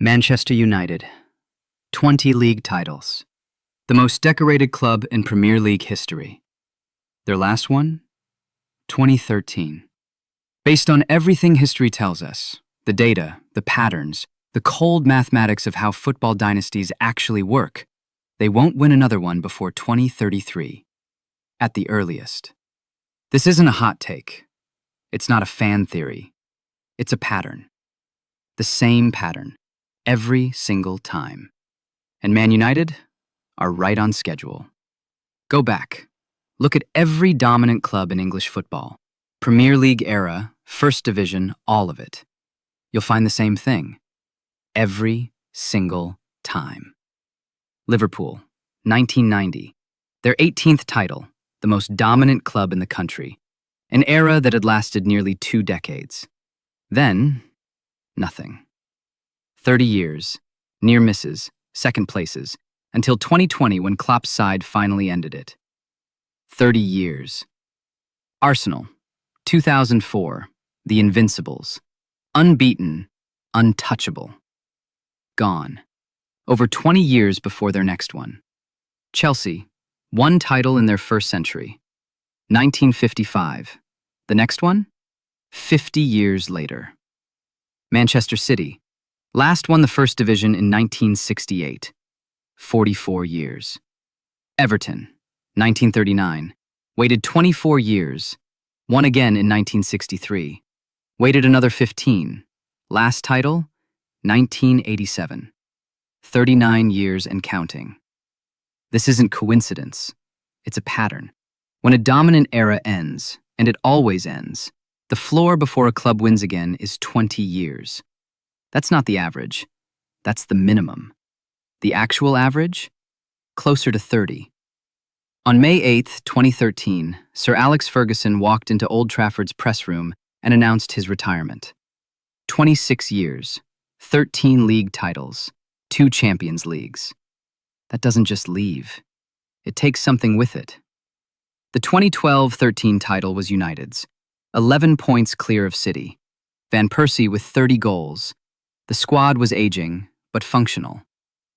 Manchester United, 20 league titles, the most decorated club in Premier League history. Their last one? 2013. Based on everything history tells us, the data, the patterns, the cold mathematics of how football dynasties actually work, they won't win another one before 2033, at the earliest. This isn't a hot take. It's not a fan theory. It's a pattern. The same pattern. Every single time. And Man United are right on schedule. Go back. Look at every dominant club in English football. Premier League era, First Division, all of it. You'll find the same thing. Every single time. Liverpool, 1990. Their 18th title, the most dominant club in the country. An era that had lasted nearly 2 decades. Then, nothing. 30 years, near misses, second places, until 2020 when Klopp's side finally ended it. 30 years. Arsenal, 2004, the Invincibles. Unbeaten, untouchable. Gone. Over 20 years before their next one. Chelsea, 1 title in their first century. 1955. The next one? 50 years later. Manchester City. Last won the First Division in 1968. 44 years. Everton, 1939. Waited 24 years. Won again in 1963. Waited another 15. Last title, 1987. 39 years and counting. This isn't coincidence. It's a pattern. When a dominant era ends, and it always ends, the floor before a club wins again is 20 years. That's not the average. That's the minimum. The actual average? Closer to 30. On May 8, 2013, Sir Alex Ferguson walked into Old Trafford's press room and announced his retirement. 26 years, 13 league titles, 2 Champions Leagues. That doesn't just leave. It takes something with it. The 2012-13 title was United's, 11 points clear of City. Van Persie with 30 goals. The squad was aging, but functional.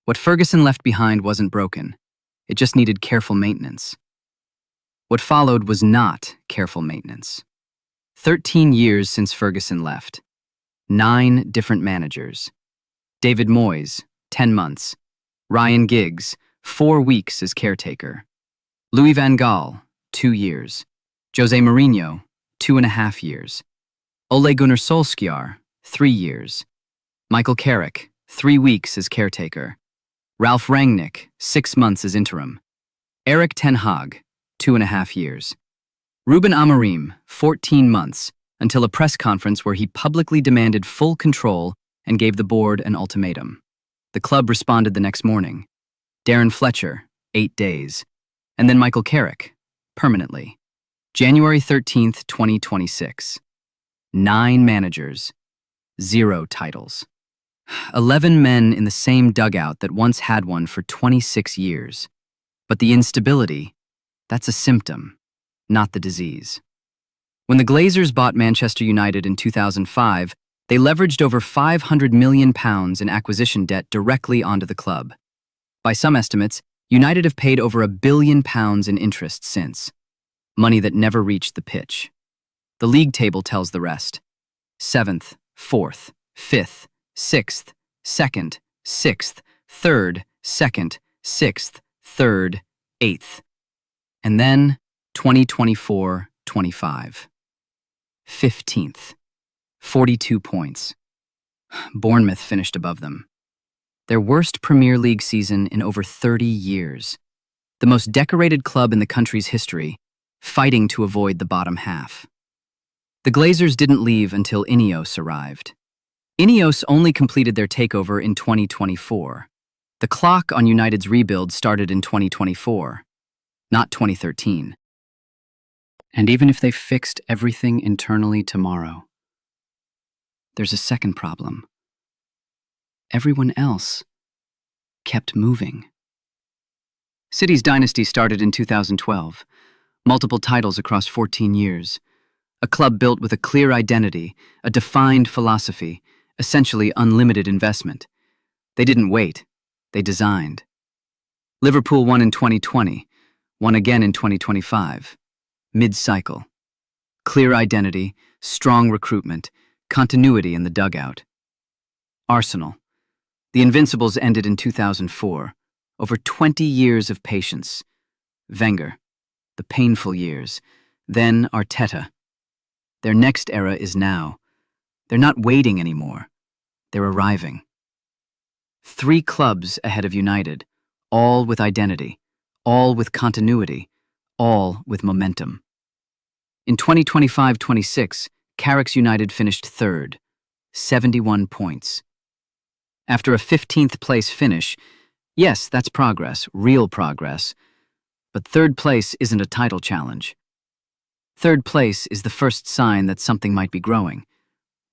What Ferguson left behind wasn't broken. It just needed careful maintenance. What followed was not careful maintenance. 13 years since Ferguson left. 9 different managers. David Moyes, 10 months. Ryan Giggs, 4 weeks as caretaker. Louis van Gaal, 2 years. Jose Mourinho, 2.5 years. Ole Gunnar Solskjaer, 3 years. Michael Carrick, 3 weeks as caretaker. Ralph Rangnick, 6 months as interim. Erik ten Hag, 2.5 years. Ruben Amorim, 14 months, until a press conference where he publicly demanded full control and gave the board an ultimatum. The club responded the next morning. Darren Fletcher, 8 days. And then Michael Carrick, permanently. January 13th, 2026. 9 managers, 0 titles. 11 men in the same dugout that once had one for 26 years. But the instability, that's a symptom, not the disease. When the Glazers bought Manchester United in 2005, they leveraged over £500 million in acquisition debt directly onto the club. By some estimates, United have paid over £1 billion in interest since. Money that never reached the pitch. The league table tells the rest. 7th, 4th, 5th, 6th, 2nd, 6th, 3rd, 2nd, 6th, 3rd, 8th. And then 2024-25. 15th. 42 points. Bournemouth finished above them. Their worst Premier League season in over 30 years. The most decorated club in the country's history, fighting to avoid the bottom half. The Glazers didn't leave until Ineos arrived. Ineos only completed their takeover in 2024. The clock on United's rebuild started in 2024, not 2013. And even if they fixed everything internally tomorrow, there's a second problem. Everyone else kept moving. City's dynasty started in 2012, multiple titles across 14 years. A club built with a clear identity, a defined philosophy, essentially unlimited investment. They didn't wait. They designed. Liverpool won in 2020, won again in 2025. Mid-cycle. Clear identity, strong recruitment, continuity in the dugout. Arsenal. The Invincibles ended in 2004. Over 20 years of patience. Wenger. The painful years. Then Arteta. Their next era is now. They're not waiting anymore. They're arriving. 3 clubs ahead of United, all with identity, all with continuity, all with momentum. In 2025-26, Carrick's United finished 3rd, 71 points. After a 15th place finish, yes, that's progress, real progress, but 3rd place isn't a title challenge. 3rd place is the first sign that something might be growing.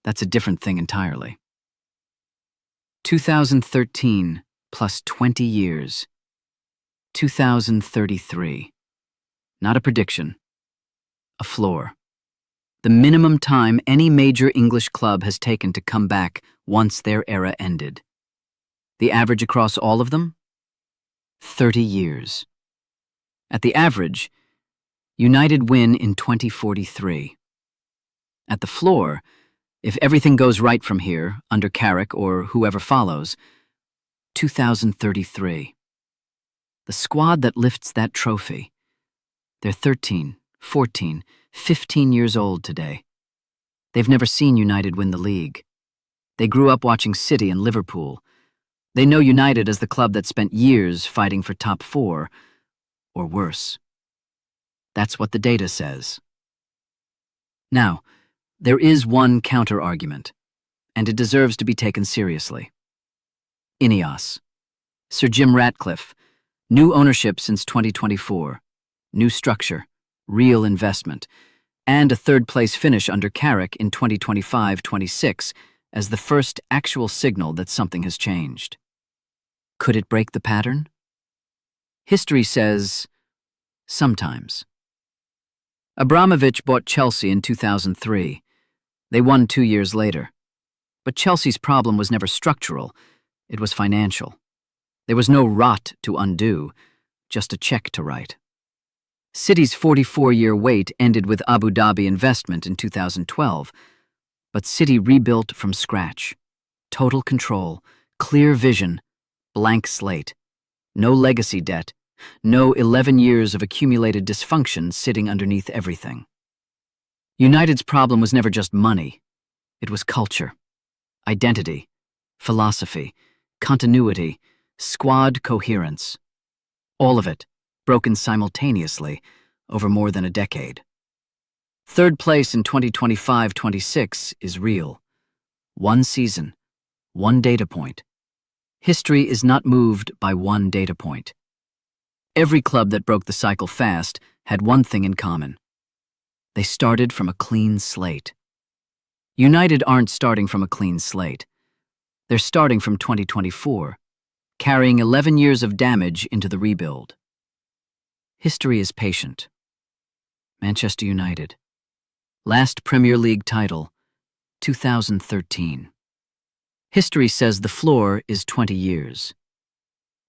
That's a different thing entirely. 2013 plus 20 years. 2033. Not a prediction. A floor. The minimum time any major English club has taken to come back once their era ended. The average across all of them? 30 years. At the average, United win in 2043. At the floor, if everything goes right from here, under Carrick or whoever follows, 2033. The squad that lifts that trophy. They're 13, 14, 15 years old today. They've never seen United win the league. They grew up watching City and Liverpool. They know United as the club that spent years fighting for top 4, or worse. That's what the data says. Now, there is one counter-argument, and it deserves to be taken seriously. Ineos. Sir Jim Ratcliffe. New ownership since 2024. New structure. Real investment. And a 3rd-place finish under Carrick in 2025-26 as the first actual signal that something has changed. Could it break the pattern? History says, sometimes. Abramovich bought Chelsea in 2003. They won 2 years later. But Chelsea's problem was never structural, it was financial. There was no rot to undo, just a check to write. City's 44-year wait ended with Abu Dhabi investment in 2012, but City rebuilt from scratch. Total control, clear vision, blank slate. No legacy debt, no 11 years of accumulated dysfunction sitting underneath everything. United's problem was never just money. It was culture, identity, philosophy, continuity, squad coherence. All of it, broken simultaneously over more than a decade. 3rd place in 2025-26 is real. One season, one data point. History is not moved by one data point. Every club that broke the cycle fast had one thing in common. They started from a clean slate. United aren't starting from a clean slate. They're starting from 2024, carrying 11 years of damage into the rebuild. History is patient. Manchester United. Last Premier League title, 2013. History says the floor is 20 years.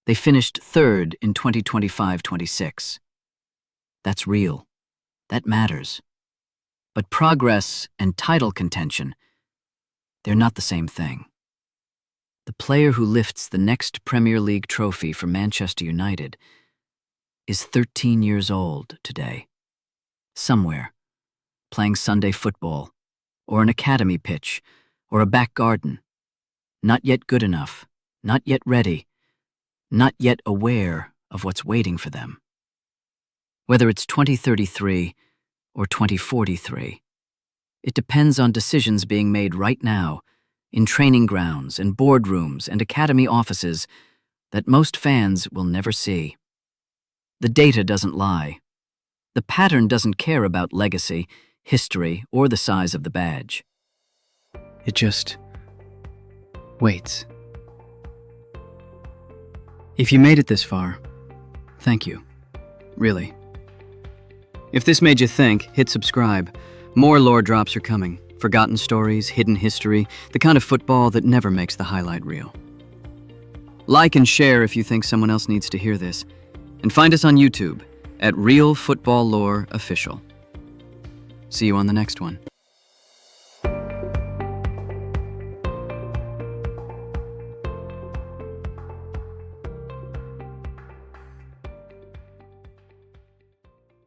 They finished 3rd in 2025-26. That's real. That matters. But progress and title contention, they're not the same thing. The player who lifts the next Premier League trophy for Manchester United is 13 years old today. Somewhere, playing Sunday football, or an academy pitch, or a back garden. Not yet good enough, not yet ready, not yet aware of what's waiting for them. Whether it's 2033 or 2043, it depends on decisions being made right now, in training grounds and boardrooms and academy offices that most fans will never see. The data doesn't lie. The pattern doesn't care about legacy, history, or the size of the badge. It just waits. If you made it this far, thank you. Really. If this made you think, hit subscribe. More lore drops are coming. Forgotten stories, hidden history, the kind of football that never makes the highlight reel. Like and share if you think someone else needs to hear this. And find us on YouTube at Real Football Lore Official. See you on the next one.